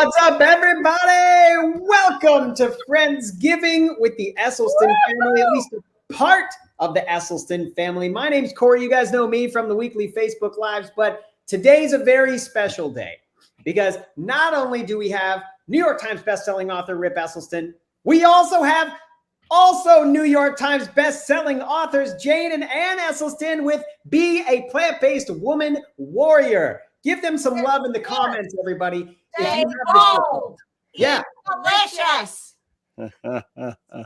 What's up, everybody? Welcome to Friendsgiving with the Esselstyn family, at least a part of the Esselstyn family. My name's Corey. You guys know me from the weekly Facebook Lives, but today's a very special day because not only do we have New York Times bestselling author Rip Esselstyn, we also have New York Times bestselling authors Jane and Ann Esselstyn with Be a Plant-Based Woman Warrior. Give them some love in the comments, everybody. Stay bold. Yeah. Delicious.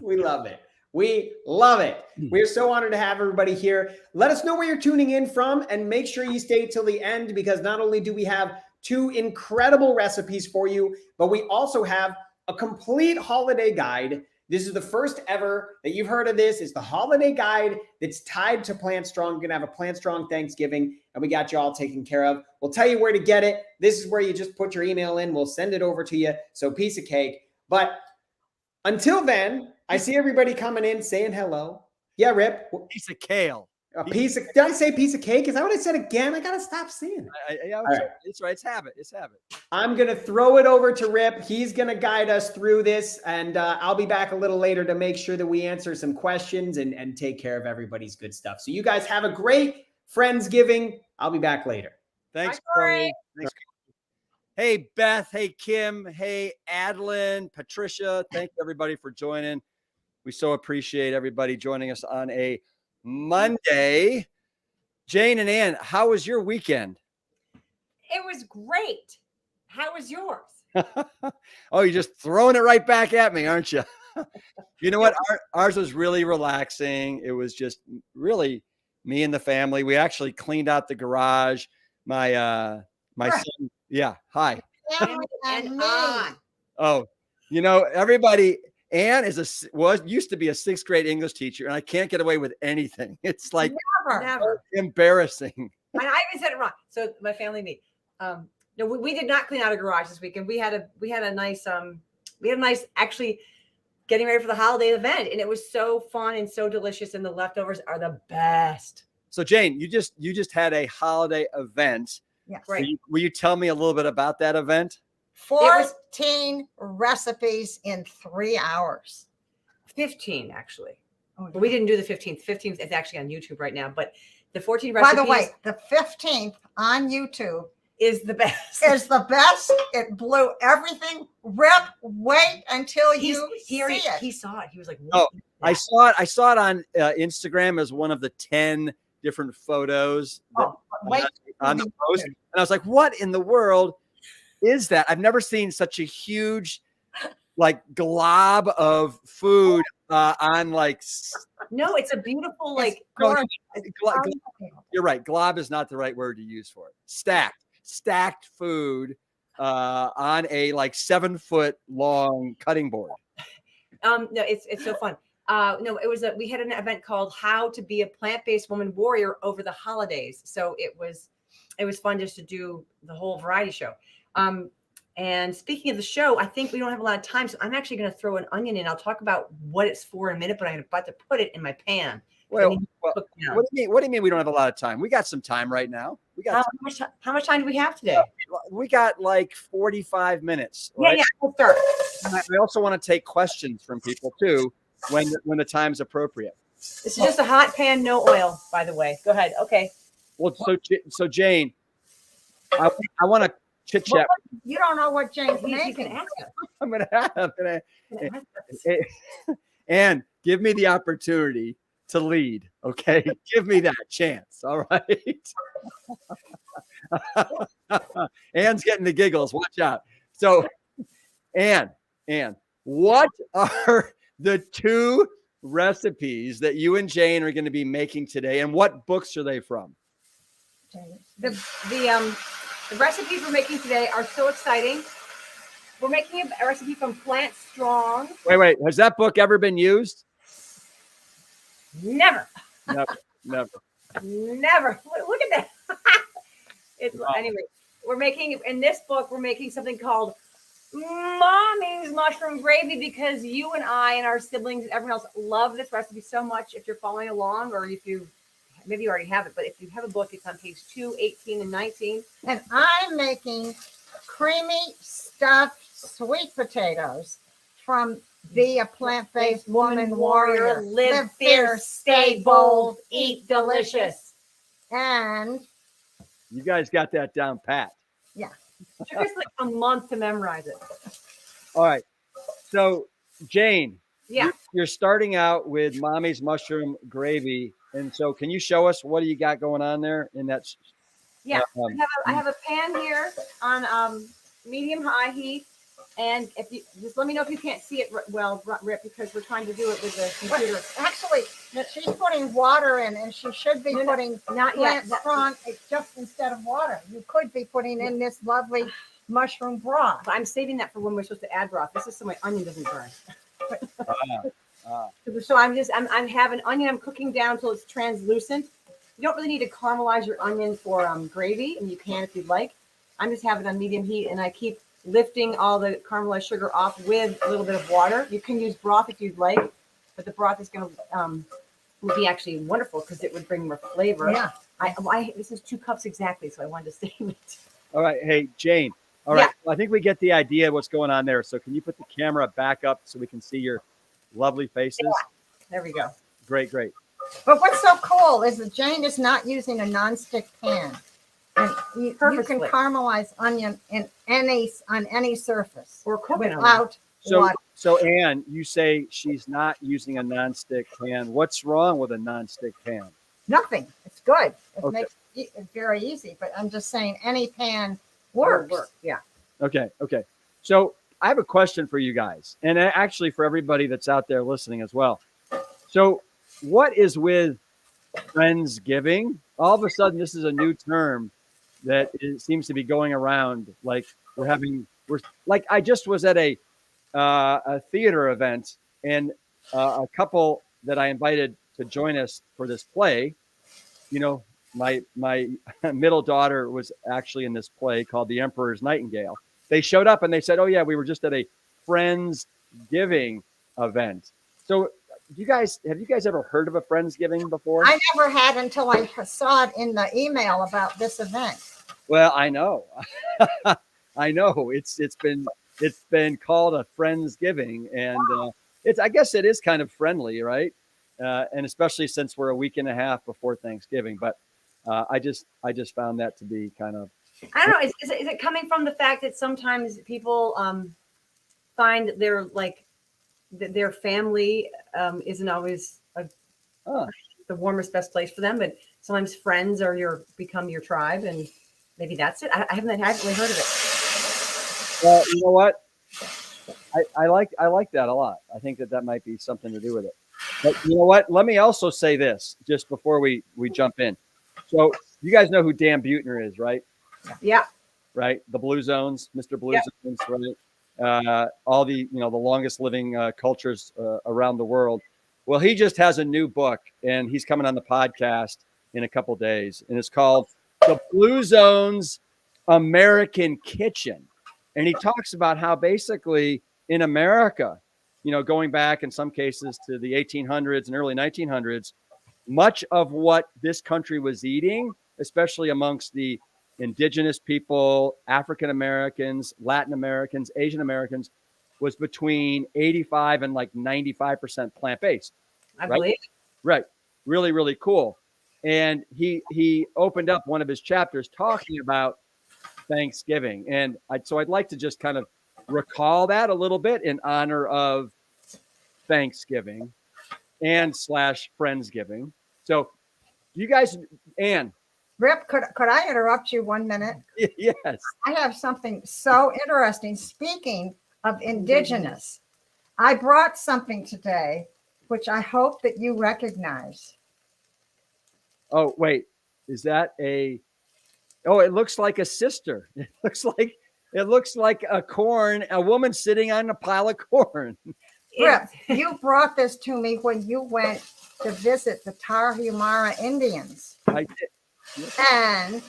We love it. We love it. We're so honored to have everybody here. Let us know where you're tuning in from and make sure you stay till the end because not only do we have two incredible recipes for you, but we also have a complete holiday guide. This is the first ever that you've heard of this. It's the holiday guide that's tied to Plant Strong. We're going to have a Plant Strong Thanksgiving, and we got you all taken care of. We'll tell you where to get it. This is where you just put your email in. We'll send it over to you. So piece of cake. But until then, I see everybody coming in saying hello. Yeah, Rip. Piece of kale. Did I say piece of cake? Is that what I said again? I got to stop saying it. It's right. It's habit. It's habit. I'm going to throw it over to Rip. He's going to guide us through this, and I'll be back a little later to make sure that we answer some questions and take care of everybody's good stuff. So you guys have a great Friendsgiving. I'll be back later. Thanks, Corey. Thanks. Hey, Beth. Hey, Kim. Hey, Adeline, Patricia. Thank you, everybody, for joining. We so appreciate everybody joining us on a Monday. Jane and Ann, how was your weekend? It was great. How was yours? Oh, you're just throwing it right back at me, aren't you? You know what? Ours was really relaxing. It was just really me and the family. We actually cleaned out the garage. My son. Yeah. Hi. And on. Oh, you know, everybody. Ann used to be a 6th grade English teacher, and I can't get away with anything. It's like Never. embarrassing. And I even said it wrong. So my family and me. No, we did not clean out a garage this weekend. We had a nice actually getting ready for the holiday event, and it was so fun and so delicious. And the leftovers are the best. So Jane, you just had a holiday event. Yes. Right. Will you tell me a little bit about that event? 14 recipes in 3 hours. 15 actually. Oh, But we didn't do the 15th. 15th is actually on YouTube right now. But the 14 recipes. By the way, the 15th on YouTube is the best. is the best. It blew everything. Rip, wait until you see it. He saw it. He was like, what Oh, is I that? saw it on Instagram as one of the 10 different photos Wait on the post. And I was like, what in the world is that? I've never seen such a huge like glob of food on like. No, it's a beautiful like. You're right. Glob is not the right word to use for it. Stacked food on a like 7-foot long cutting board. No, it's so fun. No, we had an event called How to Be a Plant-Based Woman Warrior over the holidays. So it was fun just to do the whole variety show. And speaking of the show, I think we don't have a lot of time, so I'm actually going to throw an onion in. I'll talk about what it's for in a minute, but I'm about to put it in my pan. Well, what do you mean we don't have a lot of time? We got some time right now. We got how much time do we have today? We got like 45 minutes. Right? Yeah, we'll start. I also want to take questions from people too when the time's appropriate. This is just a hot pan, no oil, by the way. Go ahead. Okay. Well, so Jane, I want to chit chat. You don't know what Jane's You making. can ask us. I'm gonna and give me the opportunity to lead. Okay, give me that chance. All right. Ann's getting the giggles. Watch out. So, Ann, what are the 2 recipes that you and Jane are going to be making today, and what books are they from? The recipes we're making today are so exciting. We're making a recipe from Plant Strong. Wait. Has that book ever been used? Never. Never. Look at that. Anyway, in this book, we're making something called Mommy's Mushroom Gravy because you and I and our siblings and everyone else love this recipe so much. If you're following along or if you maybe you already have it, but if you have a book, it's on page 2, 18, and 19. And I'm making creamy stuffed sweet potatoes from Be a Plant-Based Woman Warrior. Live fierce, stay bold, eat delicious. And You guys got that down pat. yeah. It took us like a month to memorize it. All right. So, Jane, Yeah. you're starting out with Mommy's mushroom gravy. And so can you show us what do you got going on there in that? Yeah. I have a pan here on medium high heat. And if you just let me know if you can't see it well, Rip, because we're trying to do it with the computer. Actually, she's putting water in, and she should be putting not yet. PLANTSTRONG just instead of water. You could be putting in this lovely mushroom broth. But I'm saving that for when we're supposed to add broth. This is so my onion doesn't burn. So I'm having onion. I'm cooking down until it's translucent. You don't really need to caramelize your onion for gravy, and you can if you'd like. I'm just having it on medium heat, and I keep lifting all the caramelized sugar off with a little bit of water. You can use broth if you'd like, but the broth is going to would be actually wonderful because it would bring more flavor. Yeah. This is 2 cups exactly, so I wanted to save it. All right. Hey, Jane. All right. Well, I think we get the idea of what's going on there. So can you put the camera back up so we can see your lovely faces? Yeah. There we go. Great, great. But what's so cool is that Jane is not using a nonstick pan. And you can caramelize onion on any surface or cook it without water. So Ann, you say she's not using a nonstick pan. What's wrong with a nonstick pan? Nothing. It's good. It makes it very easy. But I'm just saying any pan works. Yeah. Okay. So I have a question for you guys, and actually for everybody that's out there listening as well. So what is with Friendsgiving? All of a sudden, this is a new term that it seems to be going around. Like I just was at a theater event, and a couple that I invited to join us for this play, you know, my middle daughter was actually in this play called The Emperor's Nightingale. They showed up and they said, "Oh yeah, we were just at a Friendsgiving event." So have you guys ever heard of a Friendsgiving before? I never had until I saw it in the email about this event. Well, I know. I know it's been called a Friendsgiving, and I guess it is kind of friendly, right? And especially since we're a week and a half before Thanksgiving. But I just found that to be kind of. I don't know. Is it coming from the fact that sometimes people find their family isn't always the warmest, best place for them, but sometimes friends become your tribe, and maybe that's it. I haven't really heard of it. Well, you know what? I like that a lot. I think that might be something to do with it. But you know what? Let me also say this just before we jump in. So you guys know who Dan Buettner is, right? Yeah. Right. The Blue Zones, Mr. Blue Zones, right? All the the longest living cultures around the world. Well, he just has a new book, and he's coming on the podcast in a couple days, and it's called The Blue Zones American Kitchen. And he talks about how basically in America, going back in some cases to the 1800s and early 1900s, much of what this country was eating, especially amongst the indigenous people, African Americans, Latin Americans, Asian Americans, was between 85 and 95% plant-based. I believe. Right. Really, really cool. And he opened up one of his chapters talking about Thanksgiving. And I'd like to just kind of recall that a little bit in honor of Thanksgiving and / Friendsgiving. So you guys, Ann. Rip, could I interrupt you 1 minute? Yes. I have something so interesting. Speaking of indigenous, I brought something today, which I hope that you recognize. Oh, wait. Is that oh, it looks like a sister. It looks like a woman sitting on a pile of corn. Rip, you brought this to me when you went to visit the Tarahumara Indians. I did. And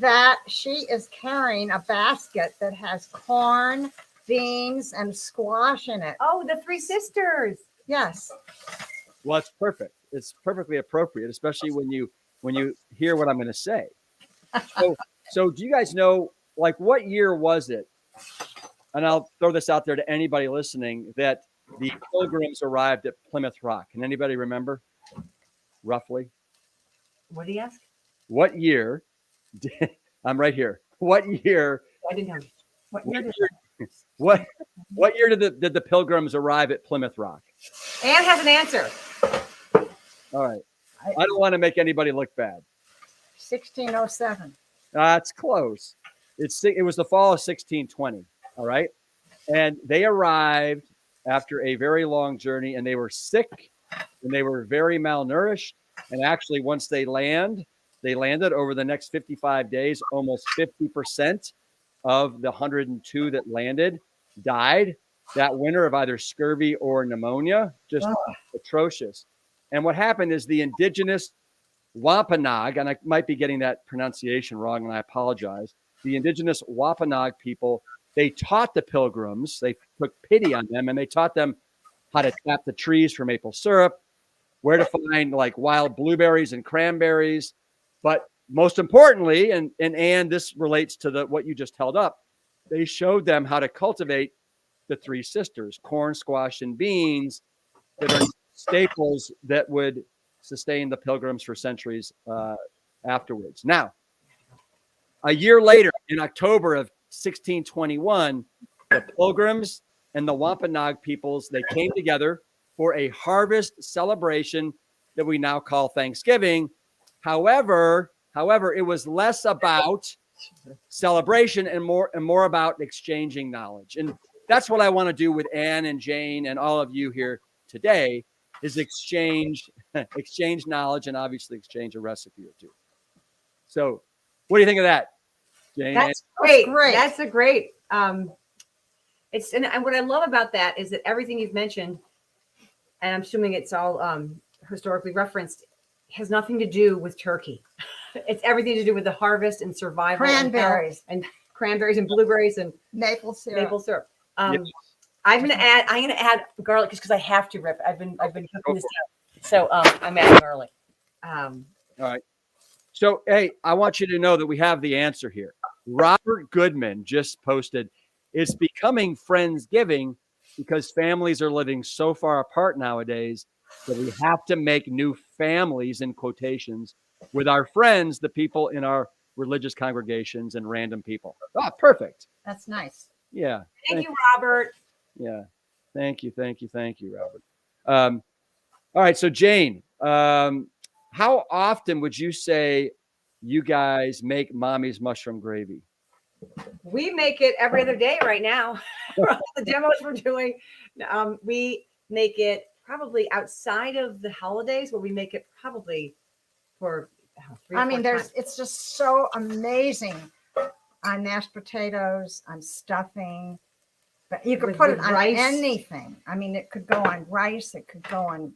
that she is carrying a basket that has corn, beans, and squash in it. Oh, the 3 sisters. Yes. Well, it's perfect. It's perfectly appropriate, especially when you hear what I'm going to say. So do you guys know, what year was it and I'll throw this out there to anybody listening, that the Pilgrims arrived at Plymouth Rock. Can anybody remember roughly? What did he ask? What year? I'm right here. What year? I didn't know. What year did the Pilgrims arrive at Plymouth Rock? Anne has an answer. All right. I don't want to make anybody look bad. 1607. That's close. It was the fall of 1620. All right. And they arrived after a very long journey, and they were sick and they were very malnourished. And actually, once they landed over the next 55 days, almost 50% of the 102 that landed died that winter of either scurvy or pneumonia. Just atrocious. And what happened is the indigenous Wampanoag, and I might be getting that pronunciation wrong, and I apologize. The indigenous Wampanoag people, they taught the Pilgrims, they took pity on them, and they taught them how to tap the trees for maple syrup, where to find like wild blueberries and cranberries. But most importantly, and Anne, this relates to what you just held up, they showed them how to cultivate the three sisters, corn, squash, and beans, that are staples that would sustain the Pilgrims for centuries afterwards. Now, a year later, in October of 1621, the Pilgrims and the Wampanoag peoples, they came together for a harvest celebration that we now call Thanksgiving. However, it was less about celebration and more about exchanging knowledge. And that's what I want to do with Anne and Jane and all of you here today, is exchange knowledge and obviously exchange a recipe or two. So what do you think of that, Jane? That's great. That's a great. And what I love about that is that everything you've mentioned, and I'm assuming it's all historically referenced, has nothing to do with turkey. It's everything to do with the harvest and survival, Cranberries and cranberries and blueberries and maple syrup. Yes. I'm gonna add garlic just because I have to, Rip. I've been cooking this down. So I'm adding garlic. All right. So hey, I want you to know that we have the answer here. Robert Goodman just posted, it's becoming Friendsgiving because families are living so far apart nowadays that we have to make new families, in quotations, with our friends, the people in our religious congregations and random people. Ah, perfect. That's nice. Yeah. Thank you, Robert. Yeah. Thank you, Robert. All right. So Jane, how often would you say you guys make mommy's mushroom gravy? We make it every other day right now. For all the demos we're doing. We make it probably outside of the holidays, where we make it probably for 3 or 4 times. It's just so amazing on mashed potatoes, on stuffing. But you could put it on rice. anything. I mean, it could go on rice. It could go on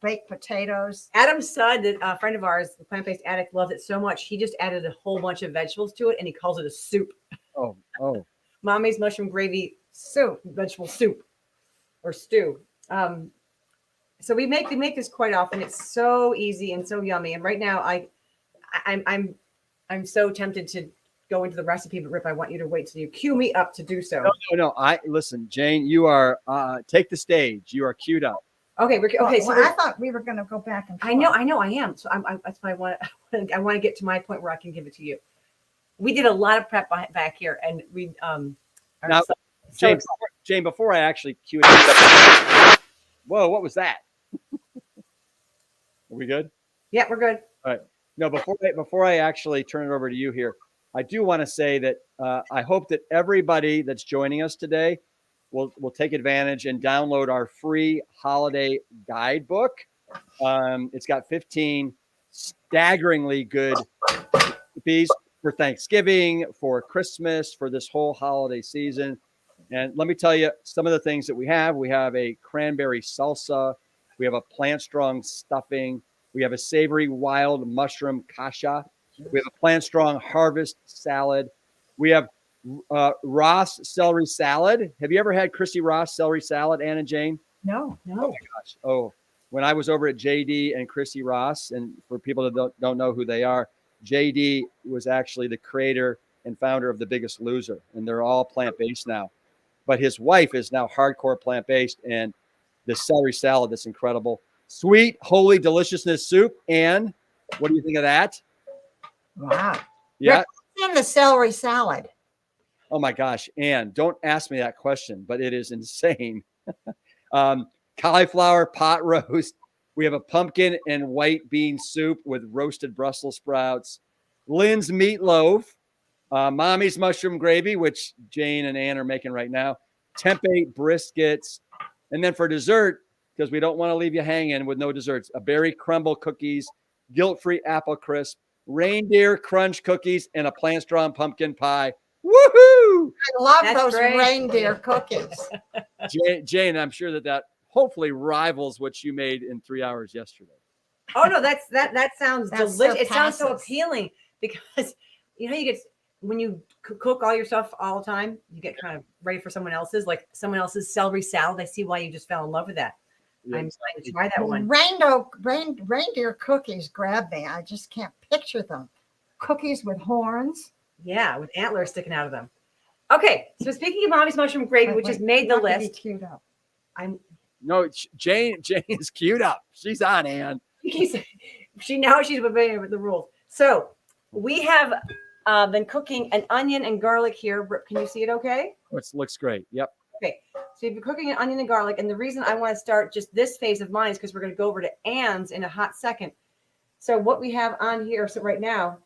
baked potatoes. Adam Sudd, a friend of ours, the plant-based addict, loves it so much. He just added a whole bunch of vegetables to it, and he calls it a soup. Oh. Mommy's mushroom gravy soup, vegetable soup, or stew. So we make this quite often. It's so easy and so yummy. And right now, I'm so tempted to go into the recipe, but Rip, I want you to wait till you cue me up to do so. No. Listen, Jane, you are take the stage. You are queued up. Okay, okay. So I thought we were going to go back and forth. I know, I am. So that's why I want to get to my point where I can give it to you. We did a lot of prep back here, and we now, Jane, before I actually cue it up. Whoa, what was that? Are we good? Yeah, we're good. All right. No, before I actually turn it over to you here, I do want to say that I hope that everybody that's joining us today will take advantage and download our free holiday guidebook. It's got 15 staggeringly good recipes for Thanksgiving, for Christmas, for this whole holiday season. And let me tell you some of the things that we have. We have a cranberry salsa. We have a PLANTSTRONG stuffing. We have a savory wild mushroom kasha. We have a PLANTSTRONG harvest salad. We have Ross celery salad. Have you ever had Chrissy Ross celery salad, Ann and Jane? No. Oh my gosh. Oh, when I was over at JD and Chrissy Ross, and for people that don't know who they are, JD was actually the creator and founder of The Biggest Loser, and they're all plant-based now. but his wife is now hardcore plant-based, and the celery salad that's incredible. Sweet, holy deliciousness soup. And what do you think of that? Wow. Yeah. In the celery salad. Oh my gosh. And don't ask me that question, but it is insane. Cauliflower pot roast. We have a pumpkin and white bean soup with roasted Brussels sprouts. Lynn's meatloaf. Mommy's mushroom gravy, which Jane and Ann are making right now. Tempeh briskets. And then for dessert, because we don't want to leave you hanging with no desserts, a berry crumble cookies, guilt-free apple crisp, reindeer crunch cookies, and a PLANTSTRONG pumpkin pie. Woohoo! I love That's those great. reindeer cookies. Jane, I'm sure that hopefully rivals what you made in 3 hours yesterday. Oh no, that sounds That delicious. It sounds so surpasses. appealing because you know you get when you cook all your stuff all the time, you get kind of ready for someone else's, like someone else's celery salad. I see why you just fell in love with that. Yeah. I'm trying to try that one. Reindeer cookies grab me. I just can't picture them. Cookies with horns. Yeah, with antlers sticking out of them. Okay, so speaking of Mommy's mushroom gravy, which has made the you have to be list, queued up. No, Jane is queued up. She's on, Ann. she's obeying with the rules. So we have been cooking an onion and garlic here. Can you see it okay? It looks great. Yep. Okay, so you've been cooking an onion and garlic, and the reason I want to start just this phase of mine is because we're going to go over to Ann's in a hot second. So what we have on here, so right now,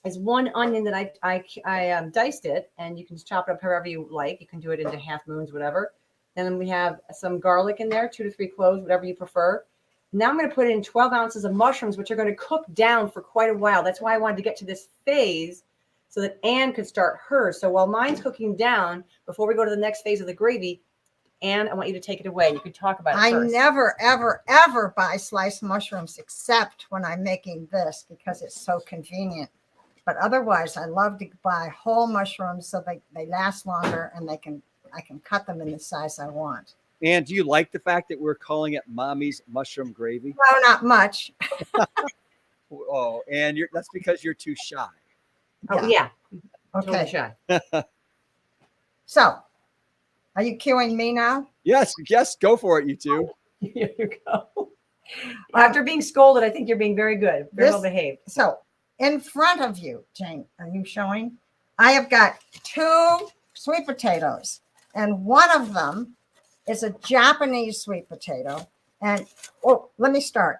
is one onion that I diced it, and you can just chop it up however you like. You can do it into half moons, whatever. And then we have some garlic in there, 2 to 3 cloves, whatever you prefer. Now I'm going to put in 12 ounces of mushrooms, which are going to cook down for quite a while. That's why I wanted to get to this phase so that Ann could start hers. So while mine's cooking down, before we go to the next phase of the gravy, Ann, I want you to take it away. You can talk about it I first. never, ever, ever buy sliced mushrooms except when I'm making this because it's so convenient. But otherwise, I love to buy whole mushrooms so they last longer and I can cut them in the size I want. And do you like the fact that we're calling it Mommy's mushroom gravy? No, not much. Oh, and that's because you're too shy. Oh, yeah. Okay. Totally shy. So, are you cueing me now? Yes, go for it, you two. Here you go. After being scolded, I think you're being very good, very well behaved. So, in front of you, Jane, are you showing? I have got 2 sweet potatoes, and one of them is a Japanese sweet potato. And let me start.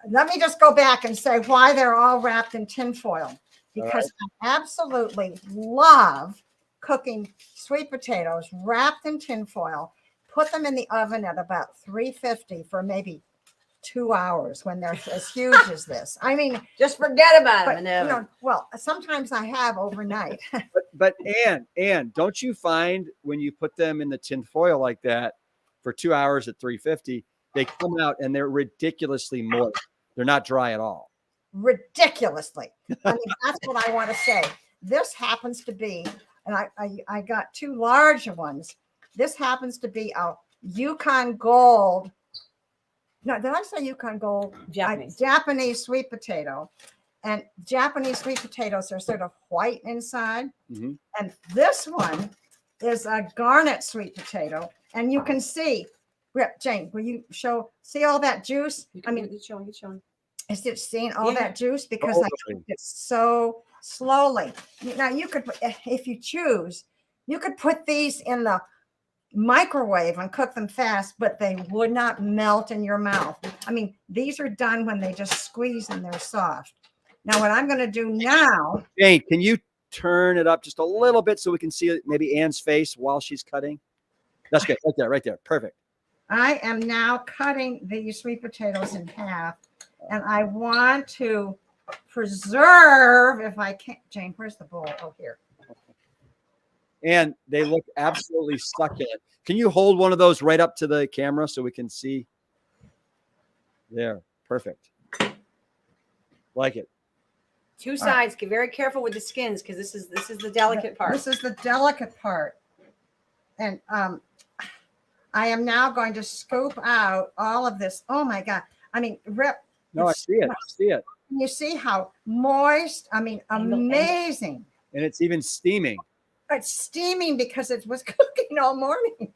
Let me just go back and say why they're all wrapped in tinfoil. Because I absolutely love cooking sweet potatoes wrapped in tinfoil. Put them in the oven at about 350 for maybe 2 hours when they're as huge as this. I mean, Just forget about but, them. well, sometimes I have overnight. But Ann, don't you find when you put them in the tin foil like that for 2 hours at 350, they come out and they're ridiculously moist. They're not dry at all. Ridiculously. I mean, that's what I want to say. This happens to be, and I got 2 large ones. This happens to be a Yukon Gold. No, did I say Yukon Gold? Japanese sweet potato. And Japanese sweet potatoes are sort of white inside. Mm-hmm. And this one is a garnet sweet potato. And you can see, Jane, will you see all that juice? It's showing. Is it seeing all that juice? Because I cooked it so slowly. Now you could, if you choose, you could put these in the microwave and cook them fast, but they would not melt in your mouth. I mean, these are done when they just squeeze and they're soft. Now, what I'm going to do now. Jane, can you turn it up just a little bit so we can see maybe Ann's face while she's cutting? That's good. Right there. Perfect. I am now cutting these sweet potatoes in half, and I want to preserve, if I can. Jane, where's the bowl? Oh, here. And they look absolutely succulent. Can you hold one of those right up to the camera so we can see? There. Perfect. Like it. 2 sides. Get very careful with the skins because this is the delicate part. This is the delicate part. And I am now going to scoop out all of this. Oh my God. I mean, No, I see it. You see how moist? I mean, amazing. And it's even steaming. it's steaming because it was cooking all morning.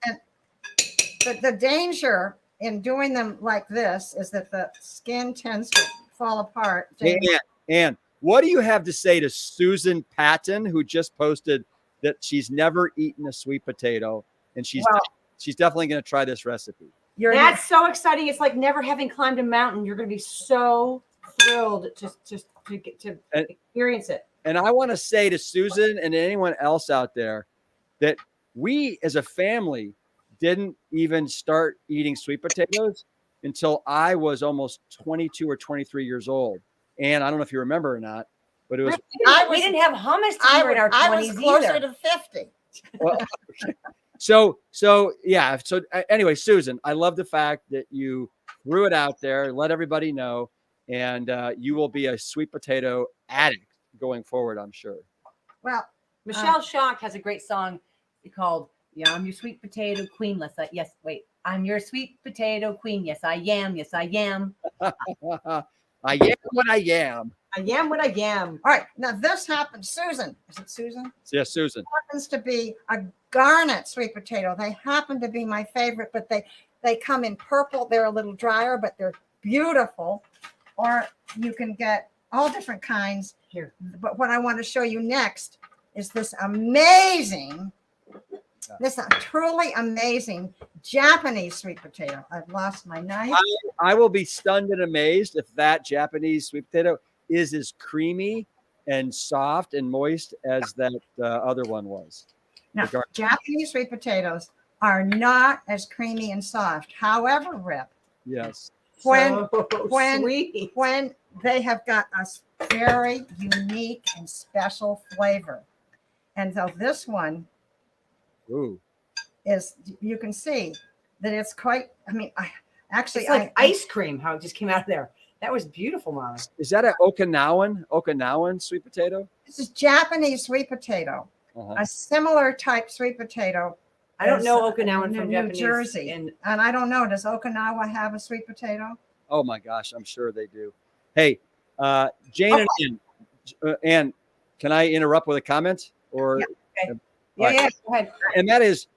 And the danger in doing them like this is that the skin tends to fall apart. And what do you have to say to Susan Patton, who just posted that she's never eaten a sweet potato, and she's definitely going to try this recipe? That's so exciting. It's like never having climbed a mountain. You're going to be so thrilled just to get to experience it. And I want to say to Susan and anyone else out there that we as a family didn't even start eating sweet potatoes until I was almost 22 or 23 years old. And I don't know if you remember or not, but it was. We didn't have hummus in our 20s I was closer either. to 50. Well, okay. So yeah. So anyway, Susan, I love the fact that you threw it out there, let everybody know, and you will be a sweet potato addict going forward, I'm sure. Well, Michelle Shock has a great song called "Yeah, I'm Your Sweet Potato Queen." I'm your sweet potato queen. Yes, I am. Yes, I am. I am what I am. I am what I am. all right. Now this happens, Susan. Is it Susan? Yes, Susan. Happens to be a garnet sweet potato. They happen to be my favorite, but they come in purple. They're a little drier, but they're beautiful. Or you can get all different kinds here. But what I want to show you next is this amazing, this truly amazing Japanese sweet potato. I've lost my knife. I will be stunned and amazed if that Japanese sweet potato is as creamy and soft and moist as that other one was. Now, Japanese sweet potatoes are not as creamy and soft. However, Rip, yes, when Sweet. when they have got a very unique and special flavor, and so this one ooh, is, you can see that it's quite. I mean, It's like ice cream. How it just came out of there. That was beautiful, Mama. is that an Okinawan sweet potato? This is Japanese sweet potato, a similar type sweet potato. I don't know Okinawan from New Japanese. Jersey, and I don't know. Does Okinawa have a sweet potato? Oh my gosh, I'm sure they do. Hey, Jane and Ann, can I interrupt with a comment? Or Yeah, okay. Right. Go ahead. And that is,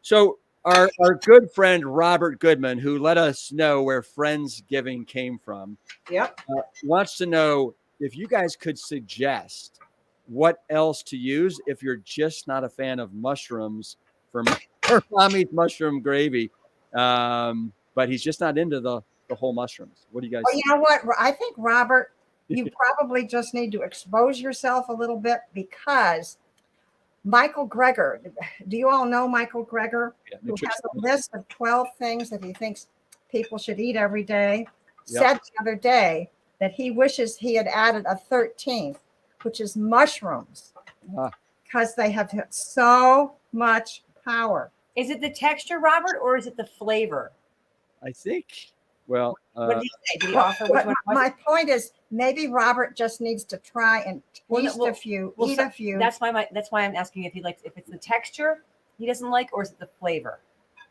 so our good friend Robert Goodman, who let us know where Friendsgiving came from, Yep. wants to know if you guys could suggest what else to use if you're just not a fan of mushrooms for mommy's mushroom gravy. But he's just not into the whole mushrooms. What do you guys Well, think? you know what? I think, Robert, you probably just need to expose yourself a little bit, because Michael Greger, do you all know Michael Greger? Yeah, Who has a list of 12 things that he thinks people should eat every day, Yep. said the other day that he wishes he had added a 13th, which is mushrooms, because they have so much power. Is it the texture, Robert, or is it the flavor? I think, well, What did he say? Did he offer which But one? was my it? point is, maybe Robert just needs to try and Well, taste well, a few, well, eat so a few. That's why I'm asking if he likes, if it's the texture he doesn't like, or is it the flavor?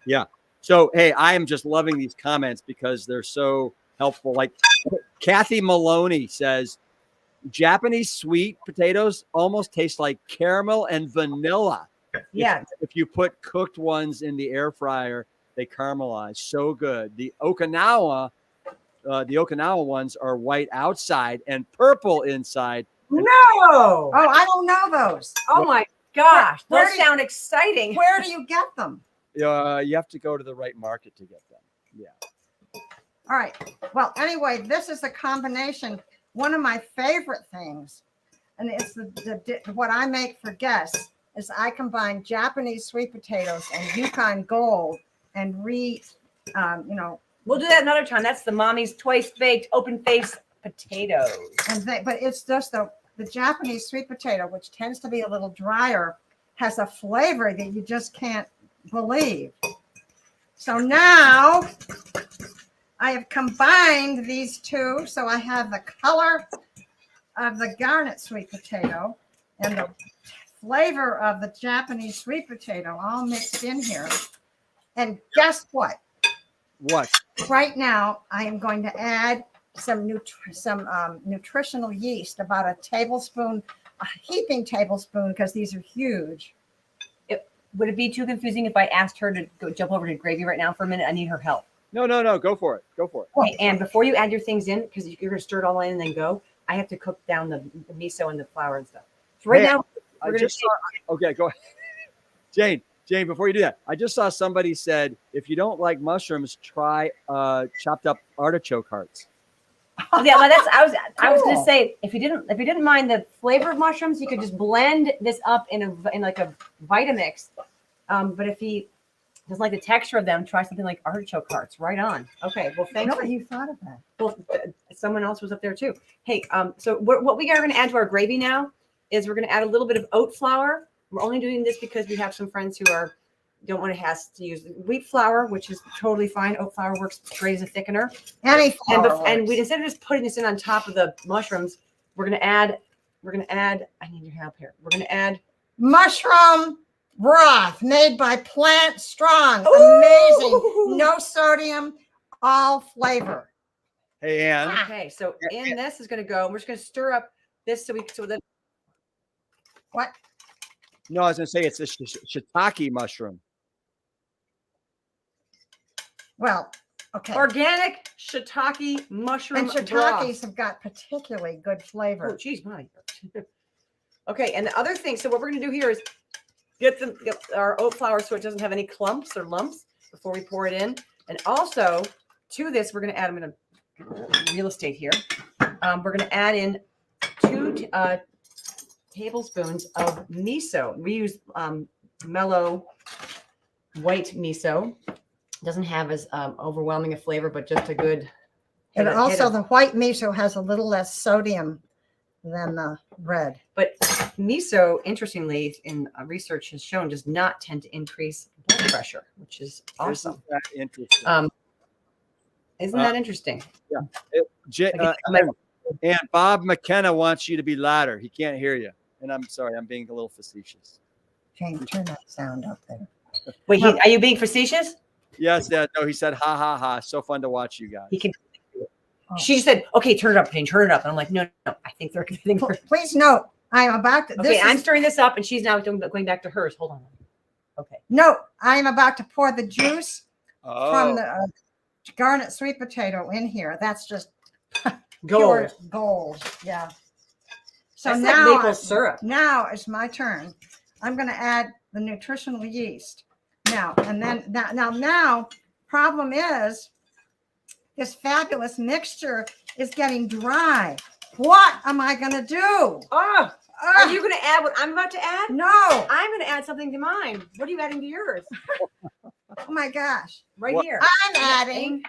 yeah. So, hey, I am just loving these comments because they're so helpful. Like Kathy Maloney says, Japanese sweet potatoes almost taste like caramel and vanilla. Yeah. If you put cooked ones in the air fryer, they caramelize. So good. The Okinawa ones are white outside and purple inside. No. Oh, I don't know those. Oh my gosh. Where Those do you- sound exciting. Where do you get them? You have to go to the right market to get them. Yeah. All right. Well, anyway, this is a combination. One of my favorite things, and it's what I make for guests, is I combine Japanese sweet potatoes and Yukon Gold and We'll do that another time. That's the mommy's twice baked open face potatoes. but it's just the Japanese sweet potato, which tends to be a little drier, has a flavor that you just can't believe. So now I have combined these two. So I have the color of the garnet sweet potato and the flavor of the Japanese sweet potato all mixed in here. And guess what? What? Right now, I am going to add some nutritional yeast, about a tablespoon, a heaping tablespoon, because these are huge. Would it be too confusing if I asked her to go jump over to gravy right now for a minute? I need her help. No. Go for it. Go for it. Okay, and before you add your things in, because you're going to stir it all in and then go, I have to cook down the miso and the flour and stuff. So right now, we're going to okay, go ahead. Jane, before you do that, I just saw somebody said, if you don't like mushrooms, try chopped up artichoke hearts. Yeah, well, I was going to say, if you didn't mind the flavor of mushrooms, you could just blend this up in like a Vitamix. But if he doesn't like the texture of them, try something like artichoke hearts. Right on. Okay. Well, thanks. Really, you thought of that? Well, someone else was up there too. Hey, so what we are going to add to our gravy now is we're going to add a little bit of oat flour. We're only doing this because we have some friends who don't want to use wheat flour, which is totally fine. Oat flour works great as a thickener. Any flour and we, instead of just putting this in on top of the mushrooms, we're going to add, I need your help here. We're going to add mushroom broth made by PLANTSTRONG. Ooh! Amazing. No sodium, all flavor. Hey, Ann. okay. So in this is going to go, we're just going to stir up this so that What? No, I was going to say it's a shiitake mushroom. Well, okay. organic shiitake mushroom And shiitakes broth. have got particularly good flavor. Oh, geez, my. Okay, and the other thing, so what we're going to do here is get our oat flour so it doesn't have any clumps or lumps before we pour it in. And also to this, we're going to add, I'm going to real estate here. We're going to add in 2 tablespoons of miso. We use mellow white miso. Doesn't have as overwhelming a flavor, but just a good. And also the white miso has a little less sodium than the red. But miso, interestingly, in research has shown, does not tend to increase blood pressure, which is awesome. Isn't that interesting? Isn't that interesting? Yeah. And Bob McKenna wants you to be louder. He can't hear you. And I'm sorry, I'm being a little facetious. Jane, turn that sound up there. Wait, are you being facetious? Yes, Dad. No, he said, ha, ha, ha. So fun to watch you guys. He can. She said, okay, turn it up, Jane, turn it up. And I'm like, no, I think they're going to. Please note, I'm about to. Okay, I'm stirring this up and she's now going back to hers. Hold on. Okay. No, I'm about to pour the juice from Oh, the garnet sweet potato in here. That's just Gold. pure gold. Yeah. So That's like now, maple syrup. Now it's my turn. I'm going to add the nutritional yeast. Now, and then now, problem is this fabulous mixture is getting dry. What am I going to do? Oh, are you going to add what I'm about to add? No. I'm going to add something to mine. What are you adding to yours? Oh my gosh. Right here. I'm adding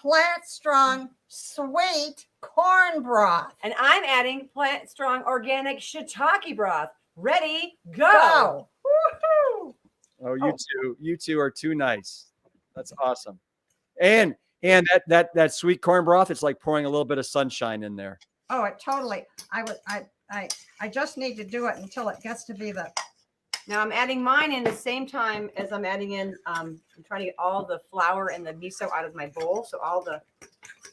PLANTSTRONG sweet corn broth. And I'm adding PLANTSTRONG organic shiitake broth. Ready, go. Woohoo. oh, you two are too nice. That's awesome. And that sweet corn broth, it's like pouring a little bit of sunshine in there. Oh, it totally. I just need to do it until it gets to be the. Now I'm adding mine in the same time as I'm adding in, I'm trying to get all the flour and the miso out of my bowl. So all the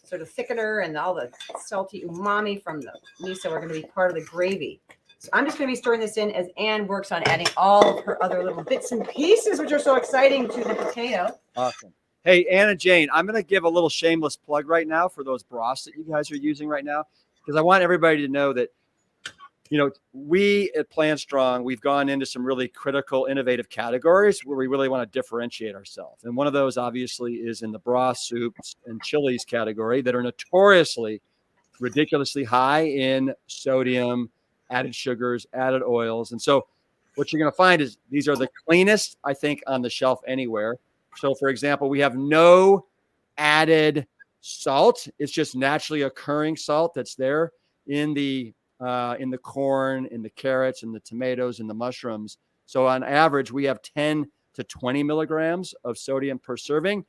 sort of thickener and all the salty umami from the miso are going to be part of the gravy. So I'm just going to be stirring this in as Ann works on adding all of her other little bits and pieces, which are so exciting, to the potato. Awesome. Hey, Anna Jane, I'm going to give a little shameless plug right now for those broths that you guys are using right now, because I want everybody to know that, you know, we at PLANTSTRONG, we've gone into some really critical, innovative categories where we really want to differentiate ourselves. And one of those obviously is in the broth, soups, and chilies category that are notoriously ridiculously high in sodium, added sugars, added oils. And so what you're going to find is these are the cleanest, I think, on the shelf anywhere. So for example, we have no added salt. It's just naturally occurring salt that's there in the corn, in the carrots, in the tomatoes, in the mushrooms. So on average, we have 10 to 20 milligrams of sodium per serving.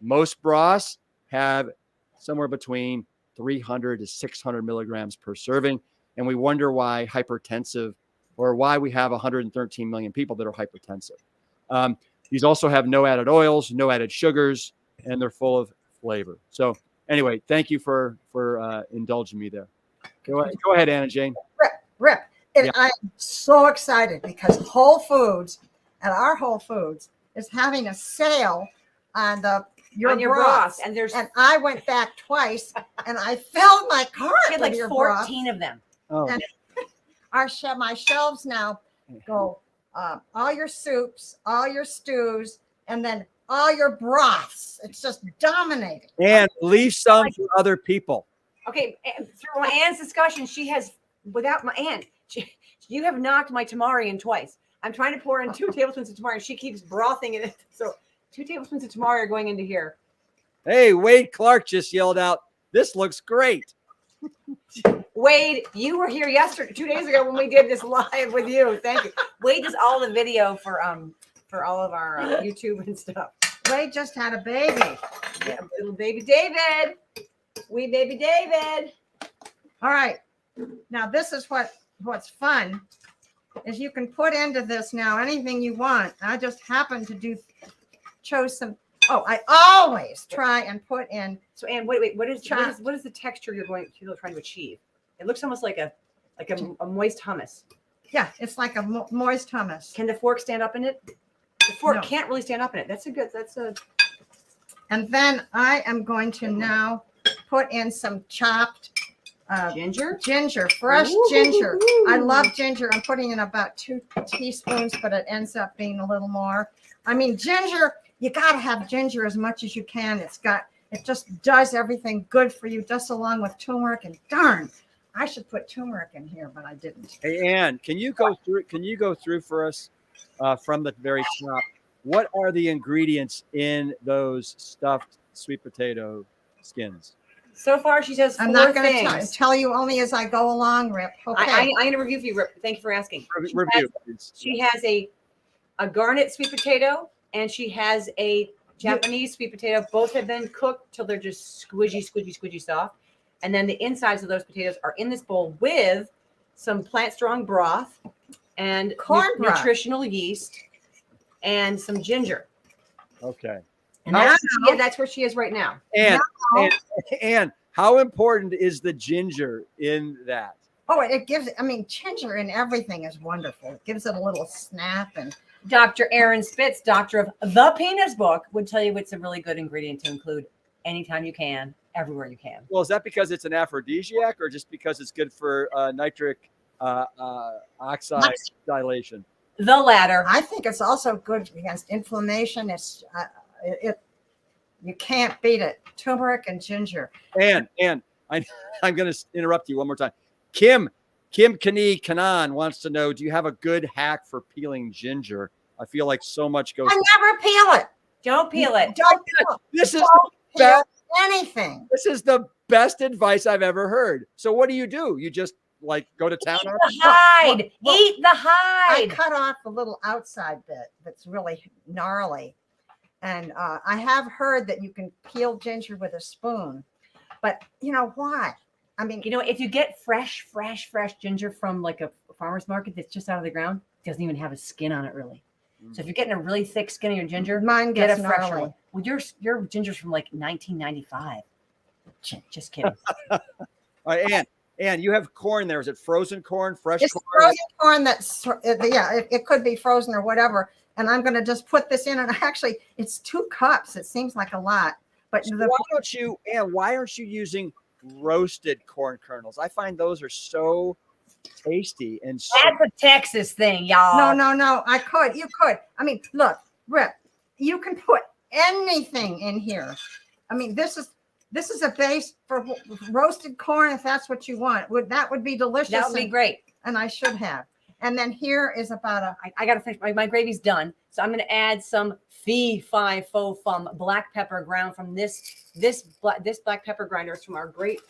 Most broths have somewhere between 300 to 600 milligrams per serving. And we wonder why hypertensive, or why we have 113 million people that are hypertensive. These also have no added oils, no added sugars, and they're full of flavor. So Anyway, thank you for indulging me there. Go ahead, Anna Jane. Rip. And Yeah. I'm so excited because Whole Foods and our Whole Foods is having a sale on your broths. And I went back twice and I filled my cart we had with like your 14 broths. of them. Oh, And my shelves now go all your soups, all your stews, and then all your broths. It's just dominating. and leave some for other people. Okay, through my Anne's discussion, she has, without my aunt, you have knocked my tamari in twice. I'm trying to pour in 2 tablespoons of tamari, and she keeps brothing it. So 2 tablespoons of tamari are going into here. Hey, Wade Clark just yelled out, "This looks great." Wade, you were here 2 days ago when we did this live with you. Thank you. Wade does all the video for all of our YouTube and stuff. Wade just had a baby. Yeah, little baby David. Wee baby David. All right. Now this is what's fun is you can put into this now anything you want. I just happened to chose some. Oh, I always try and put in. So Anne, wait, what is the texture you're trying to achieve? It looks almost like a moist hummus. Yeah, it's like a moist hummus. Can the fork stand up in it? The fork No. can't really stand up in it. That's a. And then I am going to now put in some chopped Ginger, fresh Ooh. ginger. I love ginger. I'm putting in about 2 teaspoons, but it ends up being a little more. I mean, ginger, you got to have ginger as much as you can. It just does everything good for you, just along with turmeric. And darn, I should put turmeric in here, but I didn't. Hey, Ann, can you go through for us from the very top? What are the ingredients in those stuffed sweet potato skins? So far, she says 4 I'm not things. going to tell you only as I go along, Rip. Okay. I'm going to review for you, Rip. Thank you for asking. Review. She has a garnet sweet potato, and she has a Japanese sweet potato. Both have been cooked till they're just squidgy soft. And then the insides of those potatoes are in this bowl with some PLANTSTRONG broth and Corn broth. nutritional yeast and some ginger. Okay. And that's where she is right now. And how important is the ginger in that? Oh, ginger in everything is wonderful. It gives it a little snap. And Dr. Aaron Spitz, doctor of the Penis Book, would tell you it's a really good ingredient to include anytime you can, everywhere you can. Well, is that because it's an aphrodisiac or just because it's good for nitric oxide dilation? The latter. I think it's also good against inflammation. You can't beat it. Turmeric and ginger. And I'm going to interrupt you one more time. Kim Kanan wants to know, do you have a good hack for peeling ginger? I feel like so much goes. I never peel it. Don't peel it. Don't peel it. This is Don't the peel best. anything. This is the best advice I've ever heard. So what do? You just like go to town on it? The hide. Well, Eat the I hide. cut off the little outside bit that's really gnarly. And I have heard that you can peel ginger with a spoon. But you know why? I mean, If you get fresh ginger from like a farmer's market that's just out of the ground, it doesn't even have a skin on it really. So if you're getting a really thick skin of your ginger, mine get gets a fresher gnarly. one. Well, your ginger's from like 1995. Just kidding. All right, Ann, you have corn there. Is it frozen corn, fresh It's corn? frozen corn that's, it could be frozen or whatever. And I'm going to just put this in. And actually, it's 2 cups. It seems like a lot. But So why aren't you using roasted corn kernels? I find those are so tasty and so That's a Texas thing, y'all. No. You could. I mean, look, Rip, you can put anything in here. I mean, this is a base for roasted corn if that's what you want. That would be delicious. That would be great. And I should have. And then here is about I got to finish. My gravy's done. So I'm going to add some fee fi fo fum black pepper ground from this black pepper grinder. It's from our great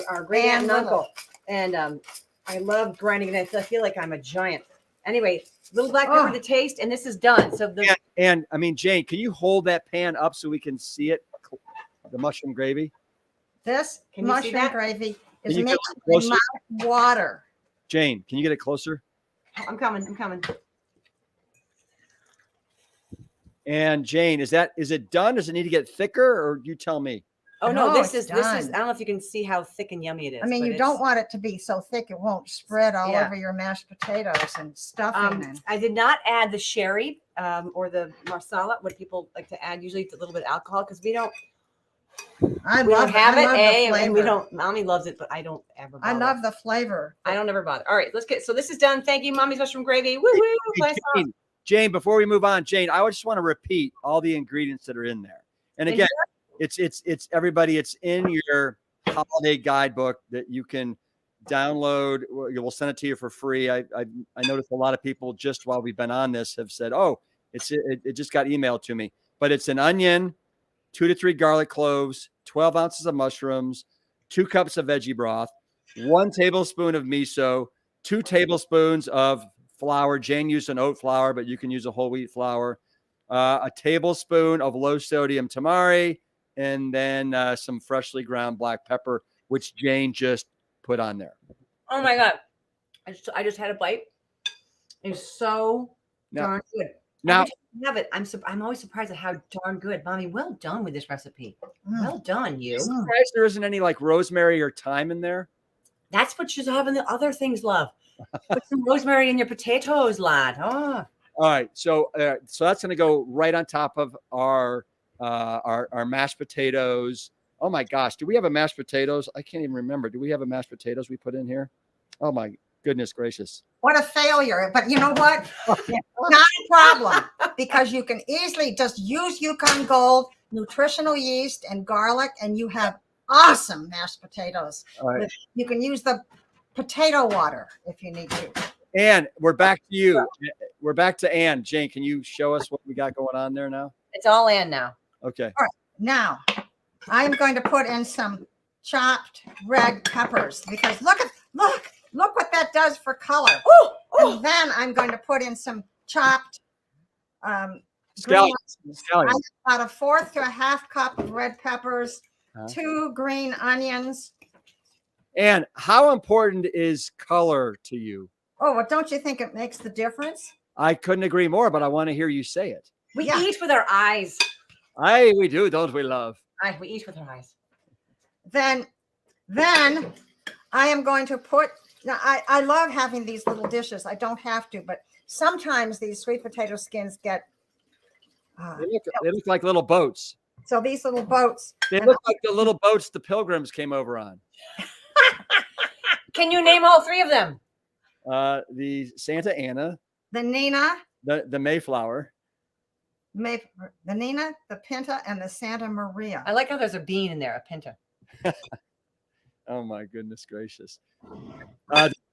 aunt and uncle. And I love grinding it. I feel like I'm a giant. Anyway, little black pepper to taste, and this is done. So and I mean, Jane, can you hold that pan up so we can see it? The mushroom gravy. This Can you see mushroom that? gravy is Can you making get closer? my mouth water. Jane, can you get it closer? I'm coming. And Jane, is it done? Does it need to get thicker, or you tell me? Oh no, No, this it's is I done. don't know if you can see how thick and yummy it is. I mean, but you don't want it to be so thick it won't spread all Yeah. over your mashed potatoes and stuffing. And I did not add the sherry or the marsala, what people like to add. Usually, it's a little bit of alcohol because we don't have it. And we don't. Mommy loves it, but I don't ever. Bother. I love the flavor. I don't ever bother. All right, let's get. So this is done. Thank you, Mommy's mushroom gravy. Woo woo! Hey, Jane, before we move on, Jane, I just want to repeat all the ingredients that are in there. And again, it's everybody. It's in your holiday guidebook that you can download. We'll send it to you for free. I noticed a lot of people just while we've been on this have said, "Oh, it just got emailed to me." But it's an onion, 2 to 3 garlic cloves, 12 ounces of mushrooms, 2 cups of veggie broth, 1 tablespoon of miso, 2 tablespoons of flour. Jane used an oat flour, but you can use a whole wheat flour. A tablespoon of low sodium tamari, and then some freshly ground black pepper, which Jane just put on there. Oh my God. I just had a bite. It's so darn good. Now, have it. I'm always surprised at how darn good. Mommy, well done with this recipe. Well done, you. I'm surprised there isn't any like rosemary or thyme in there. That's what you have in the other things, love. Put some rosemary in your potatoes, lad. Oh. All right, so that's going to go right on top of our mashed potatoes. Oh my gosh, do we have a mashed potatoes? I can't even remember. Do we have a mashed potatoes we put in here? Oh my goodness gracious! What a failure! But you know what? Not a problem, because you can easily just use Yukon Gold, nutritional yeast, and garlic, and you have awesome mashed potatoes. All right. You can use the potato water if you need to. Ann, we're back to you. We're back to Ann. Jane, can you show us what we got going on there now? It's all in now. Okay. All right. Now, I'm going to put in some chopped red peppers, because look what that does for color. And then I'm going to put in some chopped Scallions. about 1/4 to 1/2 cup of red peppers, 2 green onions. And how important is color to you? Oh, well, don't you think it makes the difference? I couldn't agree more, but I want to hear you say it. We eat with our eyes. We do, don't we, love? We eat with our eyes. Then I am going to put. Now, I love having these little dishes. I don't have to, but sometimes these sweet potato skins get. They look like little boats. So these little boats. They look like the little boats the Pilgrims came over on. Can you name all 3 of them? The Santa Ana, The Nina, the Mayflower, the Nina, the Pinta, and the Santa Maria. I like how there's a bean in there, a pinta. Oh my goodness gracious.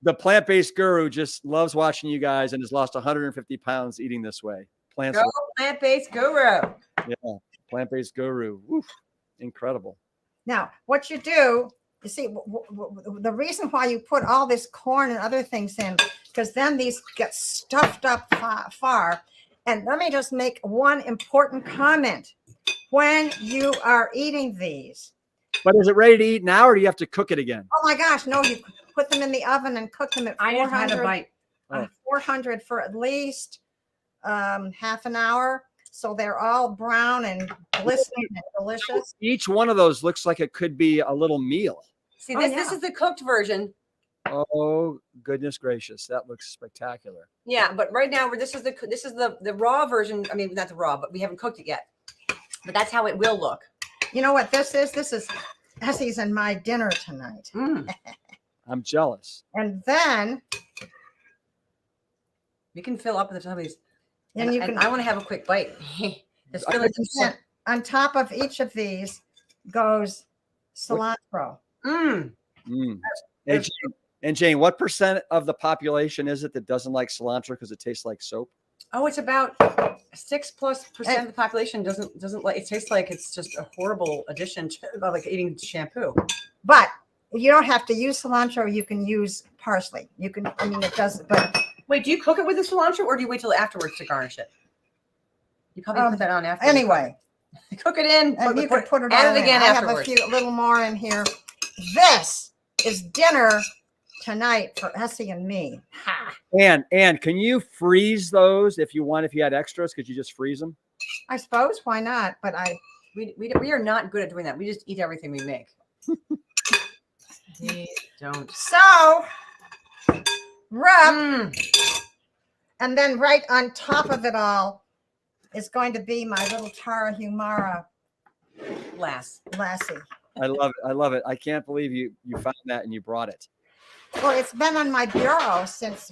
The plant-based guru just loves watching you guys and has lost 150 pounds eating this way. Plant-based guru. Yeah, plant-based guru. Woof, incredible. Now, what you do, you see, the reason why you put all this corn and other things in, because then these get stuffed up far. And let me just make one important comment. When you are eating these. But is it ready to eat now, or do you have to cook it again? Oh my gosh, no, you put them in the oven and cook them at 400, 400 for at least half an hour. So they're all brown and glistening and delicious. Each one of those looks like it could be a little meal. See, this is the cooked version. Oh goodness gracious, that looks spectacular. Yeah, but right now this is the raw version. I mean, not the raw, but we haven't cooked it yet. But that's how it will look. You know what this is? This is Essie's and my dinner tonight. I'm jealous. And then we can fill up with some of these. And you can. I want to have a quick bite. On top of each of these goes cilantro. And Jane, what % of the population is it that doesn't like cilantro because it tastes like soap? Oh, it's about 6+% of the population doesn't like. It tastes like it's just a horrible addition to like eating shampoo. But you don't have to use cilantro. You can use parsley. You can. I mean, it does. But wait, do you cook it with the cilantro, or do you wait till afterwards to garnish it? You probably put that on after. Anyway, cook it in. And you can put it add it again afterwards. I have a little more in here. This is dinner tonight for Essie and me. Ha. And can you freeze those if you want? If you had extras, could you just freeze them? I suppose, why not? But We are not good at doing that. We just eat everything we make. We don't. So rub, and then right on top of it all is going to be my little Tarahumara lassie. I love it. I love it. I can't believe you found that and you brought it. Well, it's been on my bureau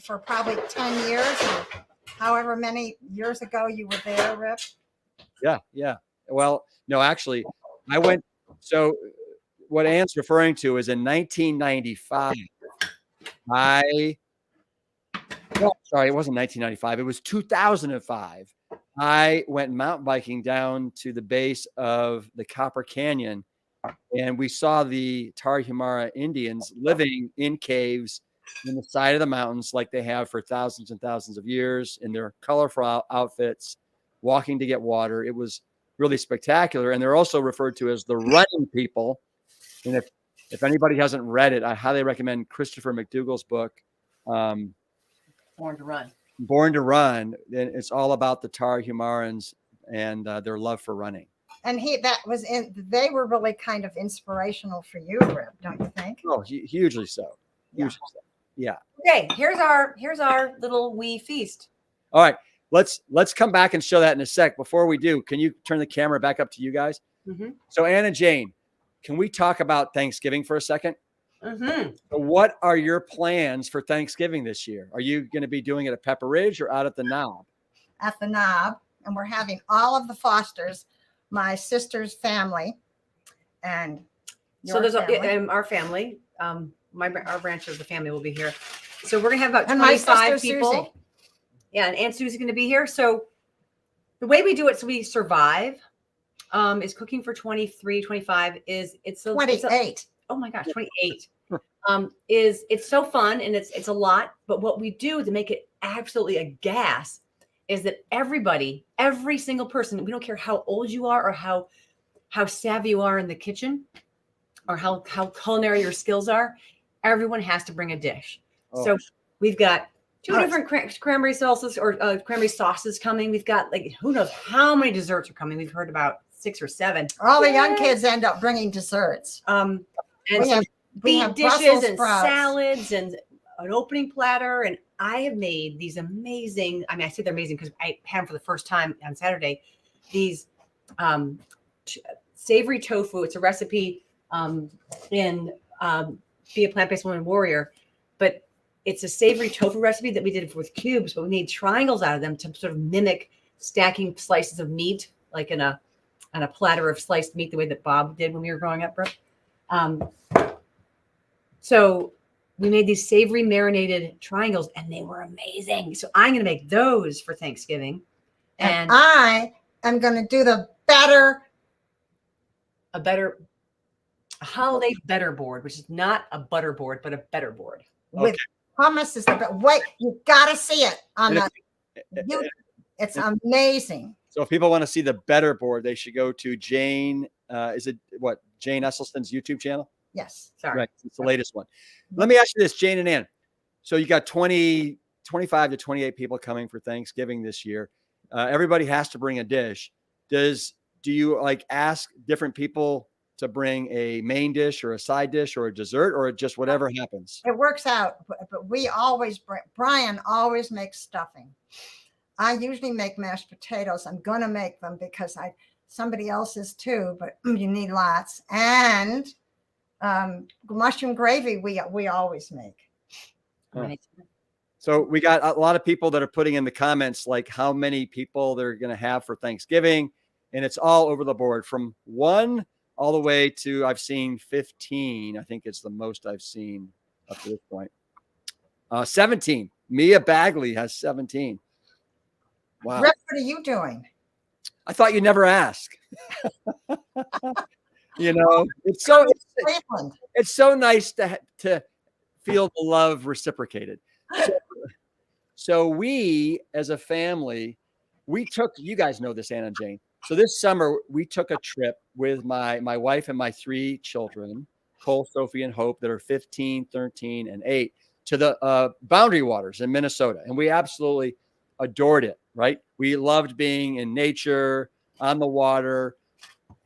for probably 10 years, or however many years ago you were there, Rip. Yeah. Well, no, actually, I went. So what Ann's referring to is in 1995. Sorry, it wasn't 1995. It was 2005. I went mountain biking down to the base of the Copper Canyon, and we saw the Tarahumara Indians living in caves in the side of the mountains like they have for thousands and thousands of years in their colorful outfits, walking to get water. It was really spectacular. And they're also referred to as the running people. And if anybody hasn't read it, I highly recommend Christopher McDougall's book, Born to Run. Born to Run. And it's all about the Tarahumarans and their love for running. And they were really kind of inspirational for you, Rip, don't you think? Oh, hugely so. Hugely so. Yeah. Okay, here's our little wee feast. All right. Let's come back and show that in a sec. Before we do, can you turn the camera back up to you guys? Mm-hmm. So Ann and Jane, can we talk about Thanksgiving for a second? Mm-hmm. So what are your plans for Thanksgiving this year? Are you going to be doing it at Pepper Ridge or out at the Knob? At the Knob, and we're having all of the Fosters, my sister's family, and So there's family. our family. Our branch of the family will be here. So we're gonna have about And my 25 sister, people. Susie. Yeah, and Aunt Susie's gonna be here. So the way we do it, so we survive, is cooking for 23, 25. It's 28. Oh my gosh, 28. It's so fun and it's a lot. But what we do to make it absolutely a gas is that every single person, we don't care how old you are or how savvy you are in the kitchen or how culinary your skills are, everyone has to bring a dish. Oh. So we've got two different cranberry sauces or cranberry sauces coming. We've got who knows how many desserts are coming. We've heard about 6 or 7. All the young kids end up bringing desserts. And We have dishes Brussels and sprouts. salads and an opening platter. And I have made these amazing, I say they're amazing because I had them for the first time on Saturday, these savory tofu. It's a recipe in Be a Plant-Based Woman Warrior, but it's a savory tofu recipe that we did with cubes, but we made triangles out of them to sort of mimic stacking slices of meat, like on a platter of sliced meat, the way that Bob did when we were growing up, Brooke. So we made these savory marinated triangles and they were amazing. So I'm going to make those for Thanksgiving. And I am going to do a holiday better board, which is not a butter board, but a better board. with hummus. Wait, you got to see it on it's amazing. So if people want to see the better board, they should go to Jane. Jane Esselstyn's YouTube channel? Yes. Sorry. Right. It's the latest one. Let me ask you this, Jane and Ann. So you got 25 to 28 people coming for Thanksgiving this year. Everybody has to bring a dish. Do you ask different people to bring a main dish or a side dish or a dessert or just whatever happens? It works out, but Brian always makes stuffing. I usually make mashed potatoes. I'm going to make them because somebody else is too, but you need lots. And mushroom gravy, we always make. Oh. So we got a lot of people that are putting in the comments, how many people they're going to have for Thanksgiving. And it's all over the board from 1 all the way to, I've seen 15. I think it's the most I've seen up to this point. 17. Mia Bagley has 17. Wow. Rip, what are you doing? I thought you'd never ask. It's so nice to feel the love reciprocated. So we, as a family, you guys know this, Ann and Jane. So this summer we took a trip with my wife and my 3 children, Cole, Sophie, and Hope, that are 15, 13, and 8, to the Boundary Waters in Minnesota. And we absolutely adored it, right? We loved being in nature, on the water,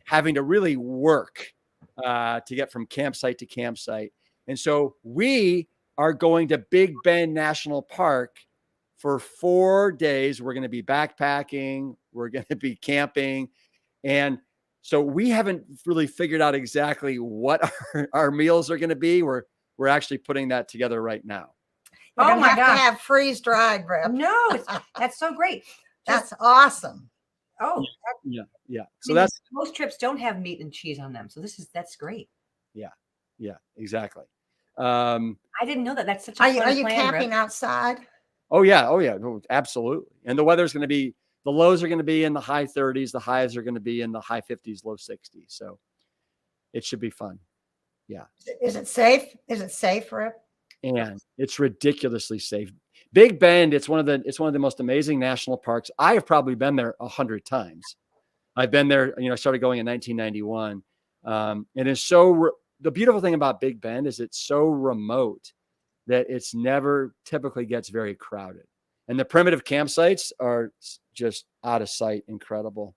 having to really work to get from campsite to campsite. And so we are going to Big Bend National Park for 4 days. We're going to be backpacking. We're going to be camping. And so we haven't really figured out exactly what our meals are going to be. We're actually putting that together right now. You're Oh my have God. to have freeze dried, Rip. No, that's so great. That's awesome. Oh, Yeah. So that's most trips don't have meat and cheese on them. So that's great. Yeah, exactly. I didn't know that. That's such a Are fun you plan, camping Rip. outside? Oh yeah, absolutely. And the weather's going to be, the lows are going to be in the high 30s, the highs are going to be in the high 50s, low 60s. So it should be fun. Yeah. Is it safe? Is it safe, Rip? And it's ridiculously safe. Big Bend, it's one of the most amazing national parks. I have probably been there 100 times. I've been there, I started going in 1991. And it's the beautiful thing about Big Bend is it's so remote that it's never typically gets very crowded. And the primitive campsites are just out of sight, incredible.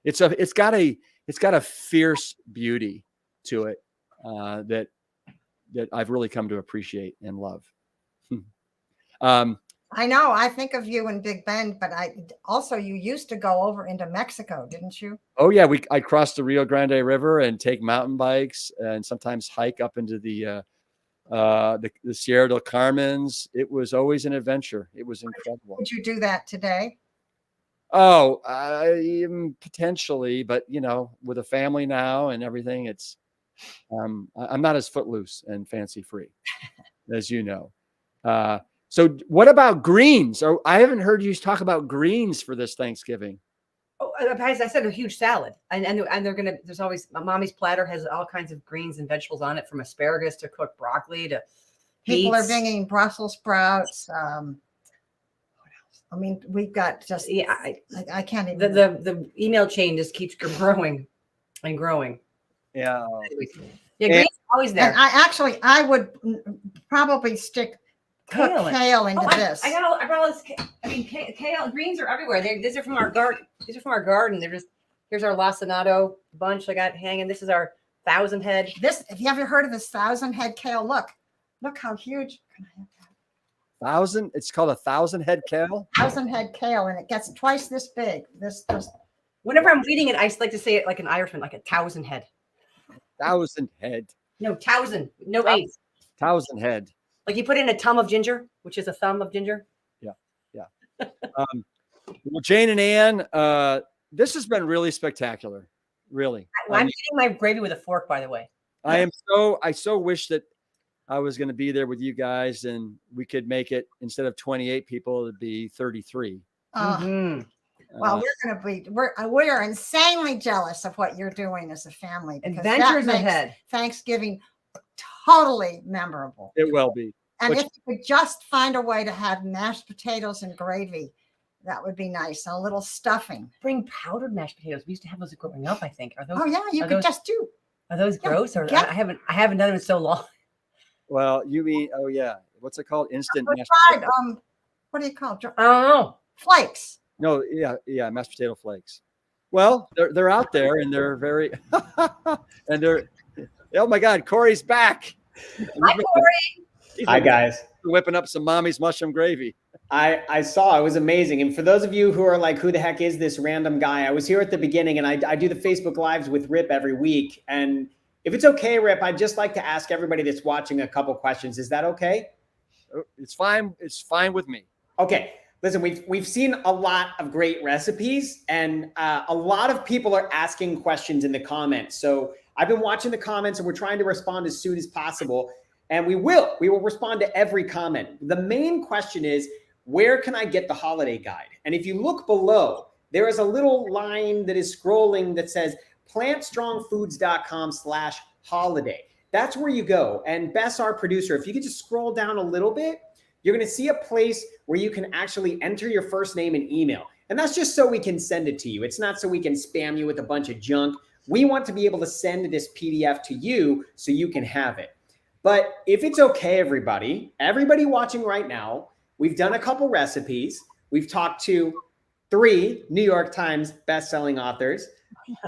It's got a fierce beauty to it that I've really come to appreciate and love. I know. I think of you in Big Bend, but you used to go over into Mexico, didn't you? Oh yeah, I'd cross the Rio Grande River and take mountain bikes and sometimes hike up into the Sierra del Carmen's. It was always an adventure. It was incredible. Would you do that today? Oh, potentially, but with a family now and everything, it's I'm not as footloose and fancy free as you know. So what about greens? I haven't heard you talk about greens for this Thanksgiving. Oh, as I said, a huge salad, and they're there's always, Mommy's platter has all kinds of greens and vegetables on it, from asparagus to cooked broccoli to People beets. are bringing Brussels sprouts. I mean, we've got just I can't even. The email chain just keeps growing and growing. Yeah. Yeah, greens are always there. And I would probably cook kale into this. I brought all this. I mean, kale greens are everywhere. These are from our garden. They're just, here's our lacinato bunch I got hanging. This is our 1,000 head. Have you ever heard of this 1,000 head kale? Look how huge. Can I have that? 1,000. It's called 1,000 head kale. 1,000 head kale, and it gets twice this big. Whenever I'm reading it, I just like to say it like an Irishman, like 1,000 head. 1,000 head. No, 1,000. No 8. 1,000 head. Like you put in a thumb of ginger, which is a thumb of ginger. Yeah. Well, Jane and Ann, this has been really spectacular. Really. I'm eating my gravy with a fork, by the way. I so wish that I was going to be there with you guys and we could make it, instead of 28 people, it'd be 33. Well, we are insanely jealous of what you're doing as a family. Adventures ahead. Thanksgiving totally memorable. It will be. And if you could just find a way to have mashed potatoes and gravy, that would be nice. And a little stuffing. Bring powdered mashed potatoes. We used to have those growing up, I think. Are those? Oh yeah, you could just do. Are those gross? Or I haven't done them in so long. Well, you mean, oh yeah, what's it called? Instant mashed potatoes. What do you call it? I don't know. Flakes. No, yeah, mashed potato flakes. Well, they're out there and they're very and they're, oh my God, Corey's back. Hi, Corey. Hi guys. Whipping up some mommy's mushroom gravy. I saw, it was amazing. And for those of you who are like, who the heck is this random guy? I was here at the beginning and I do the Facebook Lives with Rip every week. And if it's okay, Rip, I'd just like to ask everybody that's watching a couple questions. Is that okay? It's fine. It's fine with me. Okay. Listen, we've seen a lot of great recipes and a lot of people are asking questions in the comments. So I've been watching the comments and we're trying to respond as soon as possible. And we will respond to every comment. The main question is, where can I get the holiday guide? And if you look below, there is a little line that is scrolling that says plantstrongfoods.com/holiday. That's where you go. And Bess, our producer, if you could just scroll down a little bit, you're going to see a place where you can actually enter your first name and email. And that's just so we can send it to you. It's not so we can spam you with a bunch of junk. We want to be able to send this PDF to you so you can have it. But if it's okay, everybody watching right now, we've done a couple recipes. We've talked to 3 New York Times bestselling authors.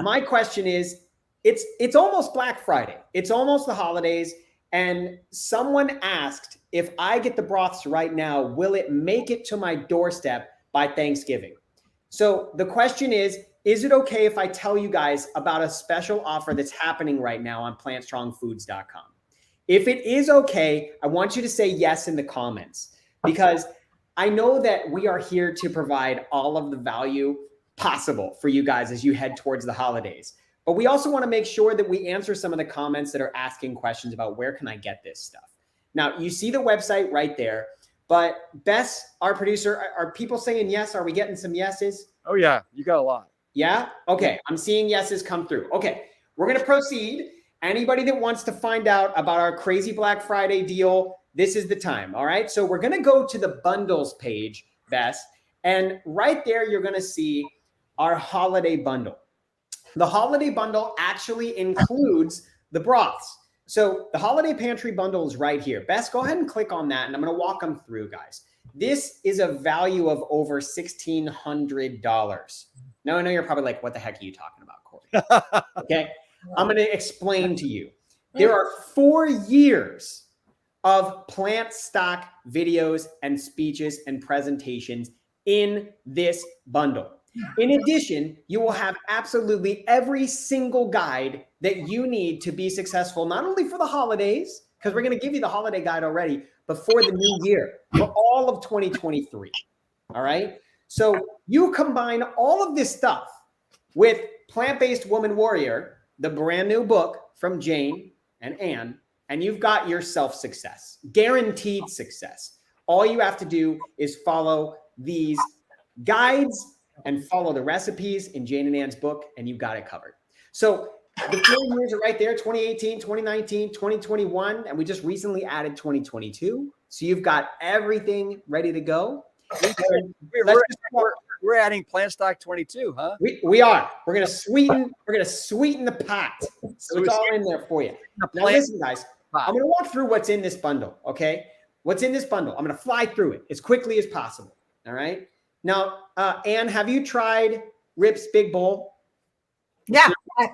my question is, it's almost Black Friday. It's almost the holidays. And someone asked, if I get the broths right now, will it make it to my doorstep by Thanksgiving? So the question is it okay if I tell you guys about a special offer that's happening right now on PLANTSTRONGFoods.com? If it is okay, I want you to say yes in the comments, because I know that we are here to provide all of the value possible for you guys as you head towards the holidays. But we also want to make sure that we answer some of the comments that are asking questions about where can I get this stuff. Now, you see the website right there, but Bess, our producer, are people saying yes? Are we getting some yeses? Oh, yeah. You got a lot. Yeah? Okay. I'm seeing yeses come through. Okay. We're going to proceed. Anybody that wants to find out about our crazy Black Friday deal, this is the time. All right. So we're going to go to the bundles page, Bess, and right there, you're going to see our holiday bundle. The holiday bundle actually includes the broths. So the holiday pantry bundle is right here. Bess, go ahead and click on that, and I'm going to walk them through, guys. This is a value of over $1,600. Now, I know you're probably like, what the heck are you talking about, Corey? Okay. I'm going to explain to you. There are 4 years of plant stock videos and speeches and presentations in this bundle. In addition, you will have absolutely every single guide that you need to be successful, not only for the holidays, because we're going to give you the holiday guide already, but for the new year, for all of 2023. All right. So you combine all of this stuff with Plant-Based Woman Warrior, the brand new book from Jane and Ann, and you've got yourself success, guaranteed success. All you have to do is follow these guides and follow the recipes in Jane and Ann's book, and you've got it covered. So the 4 years are right there, 2018, 2019, 2021, and we just recently added 2022. So you've got everything ready to go. We're adding Plant Stock 22, huh? We are. We're gonna sweeten the pot. So it's all in there for you. Now listen, guys, I'm gonna walk through what's in this bundle. Okay, what's in this bundle? I'm gonna fly through it as quickly as possible. All right. Now, Ann, have you tried Rip's Big Bowl? Yeah,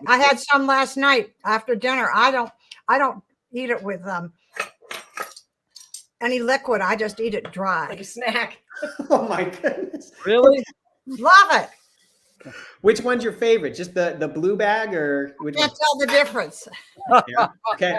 I had some last night after dinner. I don't eat it with any liquid. I just eat it dry. Like a snack. Oh my goodness. Really? Love it. Which one's your favorite? Just the blue bag, or which Can't tell the difference. Yeah. Okay.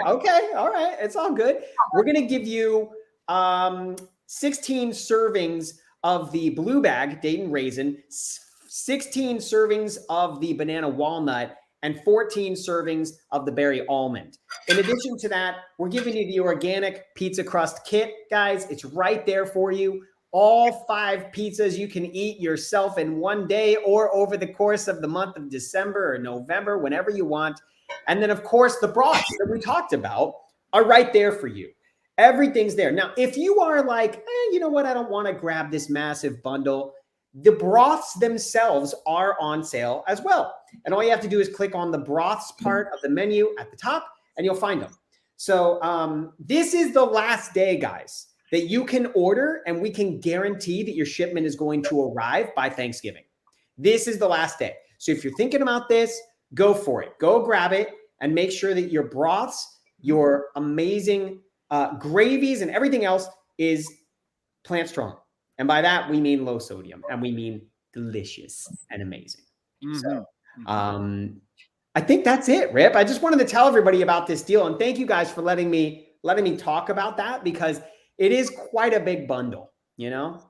All right. It's all good. We're going to give you 16 servings of the blue bag, date and raisin, 16 servings of the banana walnut, and 14 servings of the berry almond. In addition to that, we're giving you the organic pizza crust kit, guys. It's right there for you. All 5 pizzas you can eat yourself in one day or over the course of the month of December or November, whenever you want. And then, of course, the broths that we talked about are right there for you. Everything's there. Now, if you are like, you know what, I don't want to grab this massive bundle, the broths themselves are on sale as well. And all you have to do is click on the broths part of the menu at the top, and you'll find them. So this is the last day, guys, that you can order, and we can guarantee that your shipment is going to arrive by Thanksgiving. This is the last day. So if you're thinking about this, go for it. Go grab it and make sure that your broths, your amazing gravies, and everything else is plant strong. And by that, we mean low sodium, and we mean delicious and amazing. Mm-hmm. So I think that's it, Rip. I just wanted to tell everybody about this deal, and thank you guys for letting me talk about that, because it is quite a big bundle, you know?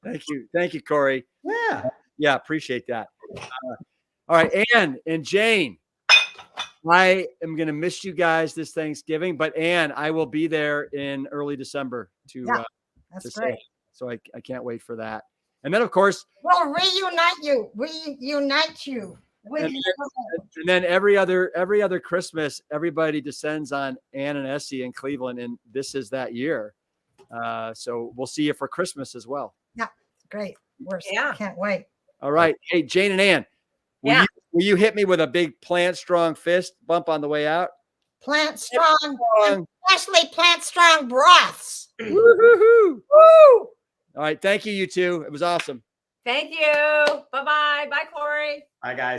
Thank you, Corey. Yeah, appreciate that. All right, Ann and Jane, I am going to miss you guys this Thanksgiving, but Ann, I will be there in early December to that's great. So I can't wait for that. And then, of course, we'll reunite you with and then every other Christmas, everybody descends on Ann and Essie in Cleveland, and this is that year. So we'll see you for Christmas as well. Yeah, great. Can't wait. All right. Hey, Jane and Ann, will you hit me with a big Plant Strong fist bump on the way out? Plant Strong, especially Plant Strong broths. Woo-hoo-hoo. Woo! All right. Thank you, you two. It was awesome. Thank you. Bye-bye. Bye, Corey. Bye, guys.